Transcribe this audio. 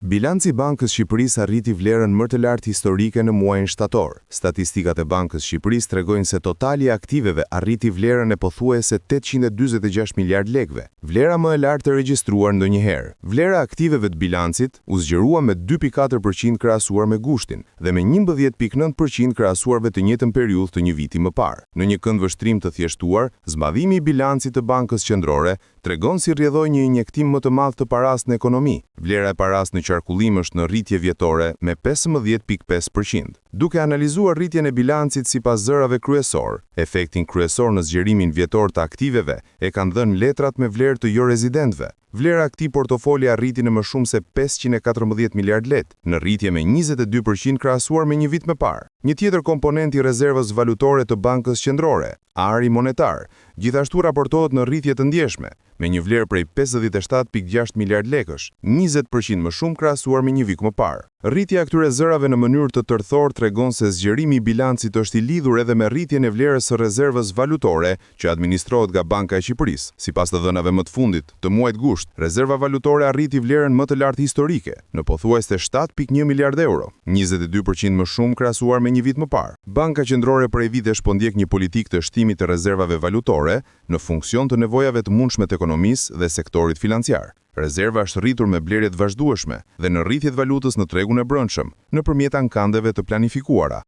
Bilanci i Bankës Shqipërisë arriti vlerën më të lartë historike në muajin shtator. Statistikat e Bankës Shqipërisë tregojnë se totali i aktiveve arriti vlerën e pothuajse 846 miliard lekëve, vlera më e lartë e regjistruar ndonjëherë. Vlera e aktiveve të bilancit u zgjerua me 2.4% krahasuar me gushtin dhe me 11.9% krahasuar të njëjtën periudhë të një viti më parë. Në një këndvështrim të thjeshtuar, zbavimi i bilancit të Bankës Qendrore tregon si rrjedhoi një injektim më të madh të paras në ekonomi. Vlera e paras në qarkullim është në rritje vjetore me 15.5%. Duke analizuar rritjen e bilancit sipas zërave kryesor, efektin kryesor në zgjerimin vjetor të aktiveve e kanë dhënë letrat me vlerë të jo rezidentëve. Vlera e këtij portofoli arriti në më shumë se 514 miliard lekë, në rritje me 22% krahasuar me një vit më parë. Një tjetër komponent i rezervës valutore të Bankës Qendrore, ari monetar, gjithashtu raportohet në rritje të ndjeshme, me një vlerë prej 57.6 miliard lekësh, 20% më shumë krahasuar me një vit më parë. Rritja e këtyre zërave në mënyrë të tërthor tregon se zgjerimi i bilancit është i lidhur edhe me rritjen e vlerës së rezervës valutore që administrohet nga Banka e Shqipërisë. Sipas të dhënave më të fundit të muajit gusht, rezerva valutore arriti vlerën më të lartë historike, në pothuajse 7.1 miliard euro, 22% më shumë krahasuar me një vit më parë. Banka Qendrore prej vitesh po ndjek një politikë të shtimit të rezervave valutore në funksion të nevojave të mundshme të ekonomisë dhe sektorit financiar. Rezerva është rritur me blerje të vazhdueshme dhe në rritje të valutës në tregun e brendshëm, nëpërmjet ankandeve të planifikuara.